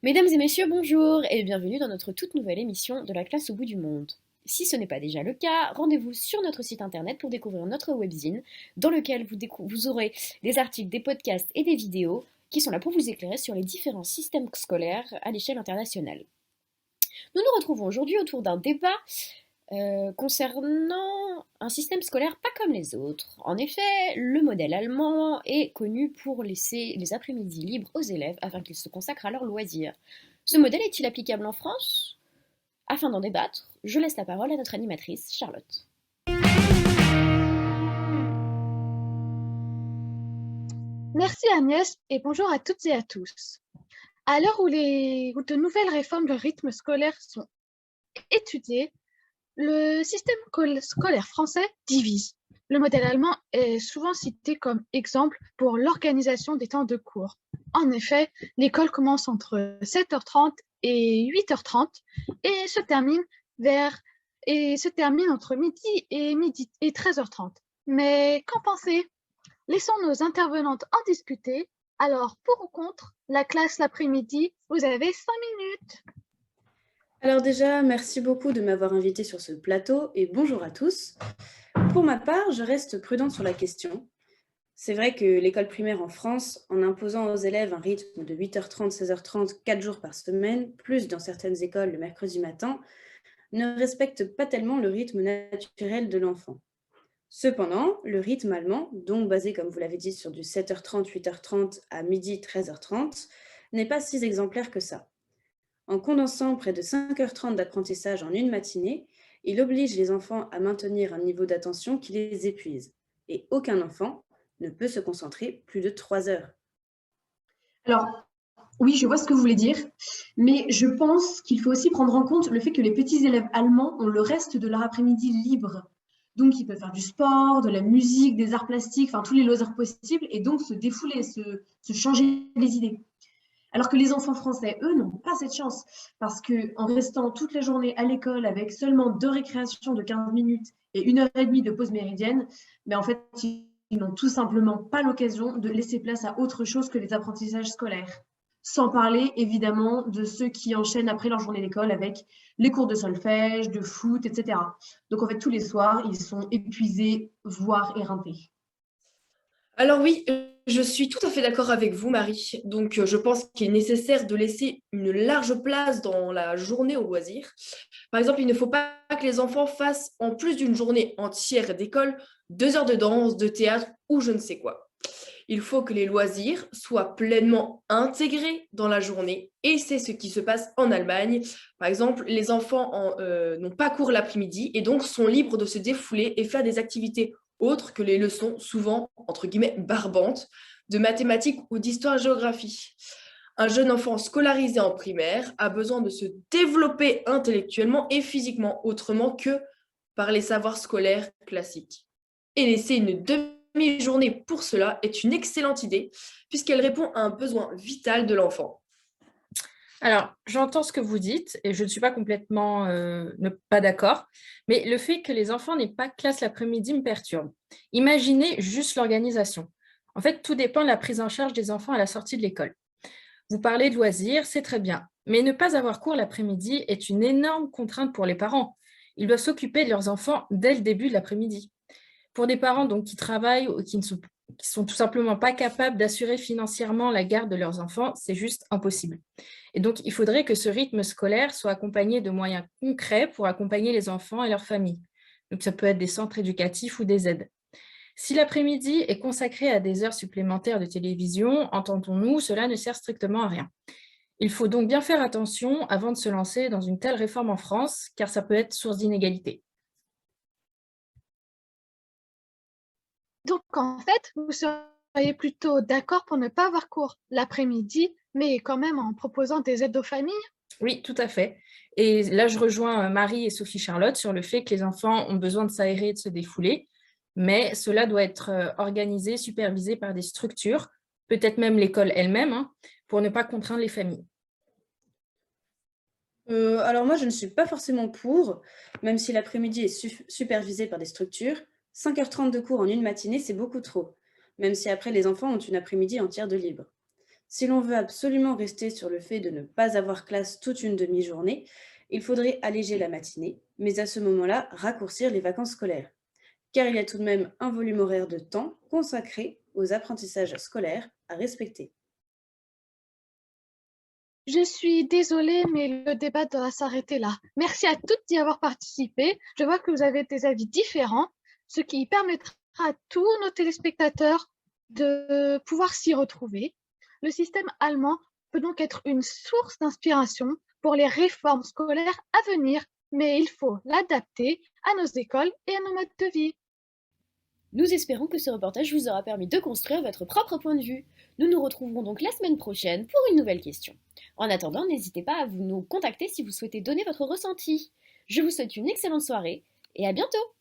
Mesdames et messieurs, bonjour et bienvenue dans notre toute nouvelle émission de la classe au bout du monde. Si ce n'est pas déjà le cas, rendez-vous sur notre site internet pour découvrir notre webzine dans lequel vous aurez des articles, des podcasts et des vidéos qui sont là pour vous éclairer sur les différents systèmes scolaires à l'échelle internationale. Nous nous retrouvons aujourd'hui autour d'un débat concernant un système scolaire pas comme les autres. En effet, le modèle allemand est connu pour laisser les après-midi libres aux élèves afin qu'ils se consacrent à leurs loisirs. Ce modèle est-il applicable en France? Afin d'en débattre, je laisse la parole à notre animatrice, Charlotte. Merci Agnès et bonjour à toutes et à tous. À l'heure où de nouvelles réformes de rythme scolaire sont étudiées, le système scolaire français divise. Le modèle allemand est souvent cité comme exemple pour l'organisation des temps de cours. En effet, l'école commence entre 7h30 et 8h30 et se termine entre midi et 13h30. Mais qu'en pensez? Laissons nos intervenantes en discuter. Alors, pour ou contre la classe l'après-midi, vous avez 5 minutes. Alors déjà, merci beaucoup de m'avoir invité sur ce plateau et bonjour à tous. Pour ma part, je reste prudente sur la question. C'est vrai que l'école primaire en France, en imposant aux élèves un rythme de 8h30, 16h30, 4 jours par semaine, plus dans certaines écoles le mercredi matin, ne respecte pas tellement le rythme naturel de l'enfant. Cependant, le rythme allemand, donc basé, comme vous l'avez dit, sur du 7h30, 8h30 à midi, 13h30, n'est pas si exemplaire que ça. En condensant près de 5h30 d'apprentissage en une matinée, il oblige les enfants à maintenir un niveau d'attention qui les épuise. Et aucun enfant ne peut se concentrer plus de 3 heures. Alors, oui, je vois ce que vous voulez dire, mais je pense qu'il faut aussi prendre en compte le fait que les petits élèves allemands ont le reste de leur après-midi libre. Donc, ils peuvent faire du sport, de la musique, des arts plastiques, enfin tous les loisirs possibles, et donc se défouler, se changer les idées. Alors que les enfants français, eux, n'ont pas cette chance, parce qu'en restant toute la journée à l'école avec seulement 2 récréations de 15 minutes et 1h30 de pause méridienne, mais en fait, ils n'ont tout simplement pas l'occasion de laisser place à autre chose que les apprentissages scolaires. Sans parler évidemment de ceux qui enchaînent après leur journée d'école avec les cours de solfège, de foot, etc. Donc en fait, tous les soirs, ils sont épuisés, voire éreintés. Alors oui, je suis tout à fait d'accord avec vous, Marie. Donc, je pense qu'il est nécessaire de laisser une large place dans la journée au loisir. Par exemple, il ne faut pas que les enfants fassent, en plus d'une journée entière d'école, 2 heures de danse, de théâtre ou je ne sais quoi. Il faut que les loisirs soient pleinement intégrés dans la journée et c'est ce qui se passe en Allemagne. Par exemple, les enfants n'ont pas cours l'après-midi et donc sont libres de se défouler et faire des activités autres que les leçons souvent, entre guillemets, barbantes de mathématiques ou d'histoire-géographie. Un jeune enfant scolarisé en primaire a besoin de se développer intellectuellement et physiquement autrement que par les savoirs scolaires classiques. Et laisser une demi-journée pour cela est une excellente idée puisqu'elle répond à un besoin vital de l'enfant. Alors, j'entends ce que vous dites et je ne suis pas complètement pas d'accord, mais le fait que les enfants n'aient pas classe l'après-midi me perturbe. Imaginez juste l'organisation. En fait, tout dépend de la prise en charge des enfants à la sortie de l'école. Vous parlez de loisirs, c'est très bien, mais ne pas avoir cours l'après-midi est une énorme contrainte pour les parents. Ils doivent s'occuper de leurs enfants dès le début de l'après-midi. Pour des parents donc, qui travaillent ou qui sont tout simplement pas capables d'assurer financièrement la garde de leurs enfants, c'est juste impossible. Et donc, il faudrait que ce rythme scolaire soit accompagné de moyens concrets pour accompagner les enfants et leurs familles. Donc, ça peut être des centres éducatifs ou des aides. Si l'après-midi est consacré à des heures supplémentaires de télévision, entendons-nous, cela ne sert strictement à rien. Il faut donc bien faire attention avant de se lancer dans une telle réforme en France, car ça peut être source d'inégalités. Donc, en fait, vous seriez plutôt d'accord pour ne pas avoir cours l'après-midi, mais quand même en proposant des aides aux familles? Oui, tout à fait. Et là, je rejoins Marie et Sophie Charlotte sur le fait que les enfants ont besoin de s'aérer et de se défouler, mais cela doit être organisé, supervisé par des structures, peut-être même l'école elle-même, hein, pour ne pas contraindre les familles. Alors moi, je ne suis pas forcément pour, même si l'après-midi est supervisé par des structures. 5h30 de cours en une matinée, c'est beaucoup trop, même si après les enfants ont une après-midi entière de libre. Si l'on veut absolument rester sur le fait de ne pas avoir classe toute une demi-journée, il faudrait alléger la matinée, mais à ce moment-là, raccourcir les vacances scolaires. Car il y a tout de même un volume horaire de temps consacré aux apprentissages scolaires à respecter. Je suis désolée, mais le débat doit s'arrêter là. Merci à toutes d'y avoir participé. Je vois que vous avez des avis différents, ce qui permettra à tous nos téléspectateurs de pouvoir s'y retrouver. Le système allemand peut donc être une source d'inspiration pour les réformes scolaires à venir, mais il faut l'adapter à nos écoles et à nos modes de vie. Nous espérons que ce reportage vous aura permis de construire votre propre point de vue. Nous nous retrouverons donc la semaine prochaine pour une nouvelle question. En attendant, n'hésitez pas à nous contacter si vous souhaitez donner votre ressenti. Je vous souhaite une excellente soirée et à bientôt!